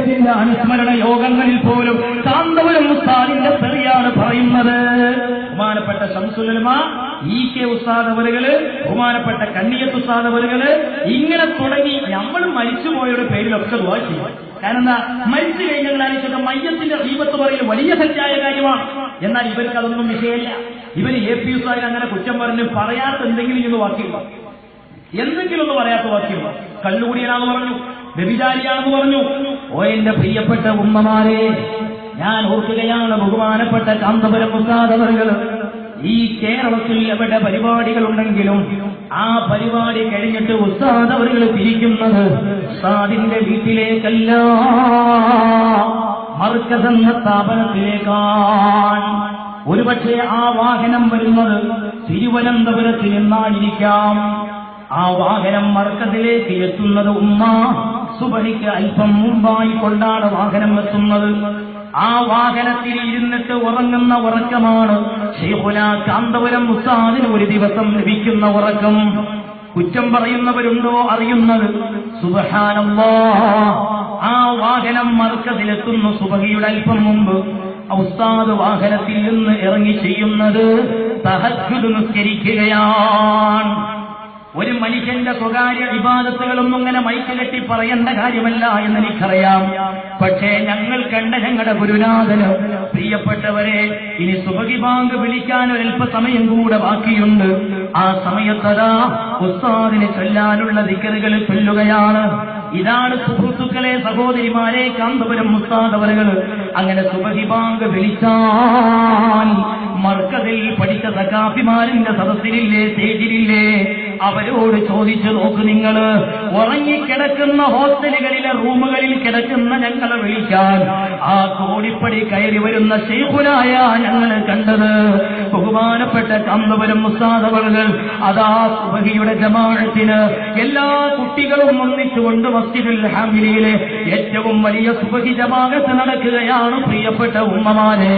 മൗലിദിന്റെ അനുസ്മരണ യോഗങ്ങളിൽ പോലും കാന്തപുരം ഉസ്താദിന്റെ തെറിയാണ് പറയുന്നത്. ബഹുമാനപ്പെട്ട ശംസുൽ ഉലമ EK ഉസ്താദ് അവറുകള്, ബഹുമാനപ്പെട്ട കണ്ണിയത്ത് ഉസ്താദ് അവറുകള്, ഇങ്ങനെ തുടങ്ങി നമ്മൾ മരിച്ചുപോയവരുടെ പേരിലൊക്കെ ദുആ ചെയ്യും. കാരണം എന്താ, മരിച്ചു കഴിഞ്ഞാൽ ആലോചിച്ചൊക്കെ മയ്യത്തിന്റെ ഗീബത്ത് പറയൽ വലിയ തെറ്റായ കാര്യമാണ്. എന്നാൽ ഇവർക്ക് അതൊന്നും വിഷയമല്ല. ഇവര് AP ഉസ്താദിനെ അങ്ങനെ കുറ്റം പറഞ്ഞ് പറയാത്ത എന്തെങ്കിലും ഇന്ന് വാക്കിയുണ്ടോ? എന്തെങ്കിലും ഒന്ന് പറയാത്ത വാക്കിയുണ്ടോ? കള്ളുകൂടിയനാണെന്ന് പറഞ്ഞു, വ്യഭിചാരിയാണെന്ന് പറഞ്ഞു. ഓ എന്റെ പ്രിയപ്പെട്ട ഉമ്മമാരെ, ഞാൻ ഓർക്കുകയാണ് ബഹുമാനപ്പെട്ട കാന്തപുരം ഉസ്താദ് അവറുകൾ ഈ കേരളത്തിൽ എവിടെ പരിപാടികളുണ്ടെങ്കിലും ആ പരിപാടി കഴിഞ്ഞിട്ട് ഉസ്താദ് അവറുകൾ തിരിക്കുന്നത് ഉസ്താദിന്റെ വീട്ടിലേക്കല്ല, മർക്കസ് എന്ന സ്ഥാപനത്തിലേക്കാണ്. ഒരുപക്ഷെ ആ വാഹനം വരുന്നത് തിരുവനന്തപുരത്ത് നിന്നായിരിക്കാം. ആ വാഹനം മർക്കസിലേക്ക് എത്തുന്നത് ഉമ്മ സുബഹിക്ക് അല്പം മുമ്പായി കൊണ്ടാണ് വാഹനം എത്തുന്നത്. ആ വാഹനത്തിൽ ഇരുന്നിട്ട് ഉറങ്ങുന്ന ഉറക്കമാണ് ശൈഖുനാ കാന്തപുരം ഉസ്താദിന് ഒരു ദിവസം ലഭിക്കുന്ന ഉറക്കം. കുറ്റം പറയുന്നവരുണ്ടോ അറിയുന്നത്? സുബ്ഹാനല്ലാഹ്, ആ വാഹനം മർക്കസിലെത്തുന്നു സുബഹിയുടെ അല്പം മുമ്പ്. ഉസ്താദ് വാഹനത്തിൽ നിന്ന് ഇറങ്ങി ചെയ്യുന്നത് തഹജ്ജുദ് നിസ്കരിക്കുകയാണ്. ഒരു മനുഷ്യന്റെ സ്വകാര്യ ഇബാദത്തുകളൊന്നും അങ്ങനെ മൈക്ക് കെട്ടി പറയേണ്ട കാര്യമല്ല എന്നെനിക്കറിയാം. പക്ഷേ ഞങ്ങൾ കണ്ട ഞങ്ങളുടെ ഗുരുനാഥന്, പ്രിയപ്പെട്ടവരെ, ഇനി സുബഹി ബാങ്ക് വിളിക്കാൻ ഒരൽപ്പ സമയം കൂടെ ബാക്കിയുണ്ട്. ആ സമയത്തതാ ഉസ്താദിന് ചൊല്ലാനുള്ള ദിക്റുകൾ ചൊല്ലുകയാണ്. ഇതാണ് സുഹൃത്തുക്കളെ, സഹോദരിമാരെ, കാന്തപുരം ഉസ്താദ് അവറുകൾ അങ്ങനെ സുബഹി ബാങ്ക് വിളിച്ചാൽ മർക്കസിൽ പഠിച്ച സഖാഫിമാരിന്റെ സദസ്സിലില്ലേ, സ്റ്റേജിലില്ലേ, അവരോട് ചോദിച്ചു നോക്ക്, നിങ്ങൾ ഉറങ്ങിക്കിടക്കുന്ന ഹോസ്റ്റലുകളിലെ റൂമുകളിൽ കിടക്കുന്ന ഞങ്ങളെ വിളിക്കാൻ ആ കോടിപ്പടി കയറി വരുന്ന ശൈഖുനായ ഞങ്ങൾ കണ്ടത് ബഹുമാനപ്പെട്ട കാന്തപുരം ഉസ്താദ് അവറുകൾ അതാ സുബഹിയുടെ ജമാഅത്തിന് എല്ലാ കുട്ടികളും ഒന്നിച്ചുകൊണ്ട് മസ്ജിദുൽ ഹാമിലിയിലെ ഏറ്റവും വലിയ സുബഹി ജമാഅത്ത് നടക്കുകയാണ്. പ്രിയപ്പെട്ട ഉമ്മമാരെ,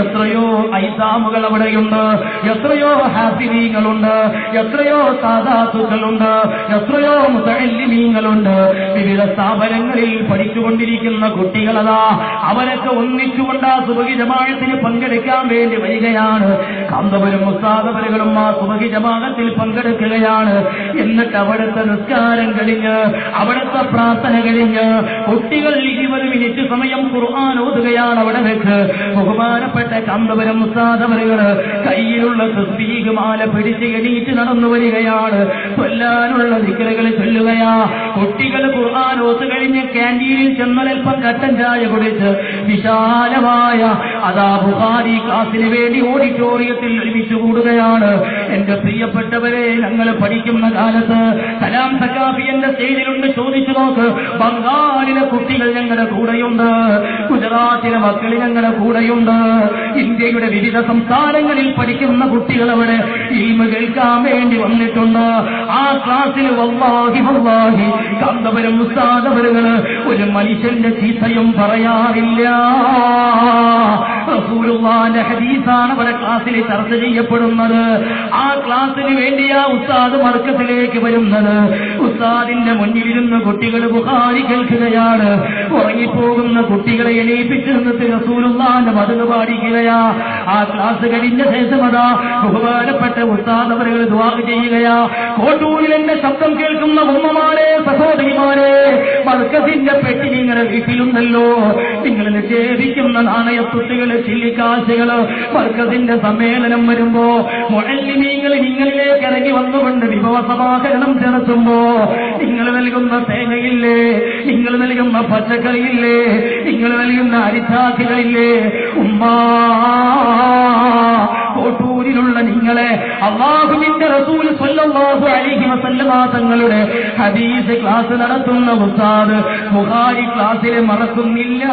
എത്രയോ ഐസാമുകൾ അവിടെയുണ്ട്, എത്രയോ ഹാഫിദീങ്ങളുണ്ട്, എത്രയോ സാദാത്തുക്കളുണ്ട്, എത്രയോ മുതഅല്ലിമീങ്ങളുണ്ട്. വിവിധ സ്ഥാപനങ്ങളിൽ പഠിച്ചുകൊണ്ടിരിക്കുന്ന കുട്ടികളതാ അവരൊക്കെ ഒന്നിച്ചുകൊണ്ട് ആ സുബഹി ജമാഅത്തിന് പങ്കെടുക്കാൻ വേണ്ടി വരികയാണ്. കാന്തപുരം ഉസ്താദ് അവറുകളും ആ സുബഹി ജമാഅത്തിൽ പങ്കെടുക്കുകയാണ്. എന്നിട്ട് അവിടുത്തെ നിസ്കാരം കഴിഞ്ഞ്, അവിടുത്തെ പ്രാർത്ഥന കഴിഞ്ഞ് കുട്ടികൾ 20 മിനിറ്റ് സമയം ഖുർആൻ ഓതുകയാണ്. അവിടെ വെച്ച് ബഹുമാനപ്പെട്ട കാന്തപുരം ഉസ്താദ് അവറുകൾ കയ്യിലുള്ള തസ്ബീഹ് മാല പിടിച്ച് എണീറ്റ് നടന്നു വരികയാണ്. ചൊല്ലാനുള്ള ദിക്റുകൾ ചൊല്ലുകയാ. കുട്ടികൾ ഖുർആൻ ഓത്ത് കഴിഞ്ഞ് ക്യാന്റീനിൽ ചെന്നൊരൽപ്പം കട്ടൻ ചായ കുടിച്ച് വിശാലമായ അതാ ബുഖാരി ക്ലാസിന് വേണ്ടി ഓഡിറ്റോറിയത്തിൽ ഒരുമിച്ച് കൂടുകയാണ്. എന്റെ പ്രിയപ്പെട്ടവരെ, ഞങ്ങൾ പഠിക്കുന്ന കാലത്ത് സലാം സഖാഫി എന്റെ സ്റ്റേജിലുണ്ട്. ചോദിച്ചു നോക്ക്, ബംഗാളിലെ കുട്ടികൾ ഞങ്ങളുടെ കൂടെയുണ്ട്, ഗുജറാത്തിലെ മക്കൾ ഞങ്ങളുടെ കൂടെയുണ്ട്, ഇന്ത്യയുടെ വിവിധ സംസ്ഥാനങ്ങളിൽ പഠിക്കുന്ന കുട്ടികൾ അവിടെ ഇൽമ കേൾക്കാൻ വേണ്ടി വന്നിട്ടുണ്ട്. ആ ക്ലാസ്സിൽ വല്ലാഹി വല്ലാഹി കാന്തപുരം ഉസ്താദ് അവറുകൾ ഒരു മനുഷ്യന്റെ ചീത്തയും പറയാറില്ല. റസൂലുള്ളാഹിന്റെ ഹദീസാണ് അവിടെ ക്ലാസ്സിൽ ചർച്ച ചെയ്യപ്പെടുന്നത്. ആ ക്ലാസ്സിന് വേണ്ടിയാ ഉസ്താദ് മർക്കസിലേക്ക് വരുന്നത്. ഉസ്താദിന്റെ മുന്നിലിരുന്ന് കുട്ടികൾ ബുഖാരി കേൾക്കുകയാണ്. ഉറങ്ങിപ്പോകുന്ന കുട്ടികളെ എണീപ്പിച്ചു നിന്നിട്ട് റസൂലുള്ളാഹിന്റെ മദ്ഹ് പാടിക്കുകയാ. ആ ക്ലാസ് കഴിഞ്ഞ ശേഷം അതാ ബഹുമാനപ്പെട്ട ഉസ്താദ് അവറുകൾ ദുആ ചെയ്യുകയാ. കോട്ടൂരിൽ എന്റെ ശബ്ദം കേൾക്കുന്ന ഉമ്മമാരെ, സഹോദരിമാരെ, മർക്കസിന്റെ പെട്ടി നിങ്ങളുടെ വീട്ടിലുണ്ടല്ലോ. നിങ്ങൾ നിക്ഷേപിക്കുന്ന നാണയത്തുട്ടുകൾ, ചില്ലിക്കാശുകൾ, മർക്കസിന്റെ സമ്മേളനം വരുമ്പോ മുഅല്ലിമീങ്ങൾ നിങ്ങളിലേക്ക് ഇറങ്ങി വന്നുകൊണ്ട് വിഭവ സമാഹരണം നടത്തുമ്പോ നിങ്ങൾ നൽകുന്ന തേങ്ങയില്ലേ, നിങ്ങൾ നൽകുന്ന പച്ചക്കറിയില്ലേ, നിങ്ങൾ നൽകുന്ന അരിച്ചാക്കികളില്ലേ, ഉമ്മാ കോട്ടൂരിലുള്ള നിങ്ങളെ അല്ലാഹുവിന്റെ റസൂൽ സ്വല്ലല്ലാഹു അലൈഹി വസല്ലമ തങ്ങളുടെ ഹദീസ് ക്ലാസ് നടത്തുന്ന ഉസ്താദ് ബുഖാരി ക്ലാസ്സിൽ മറക്കുന്നില്ല.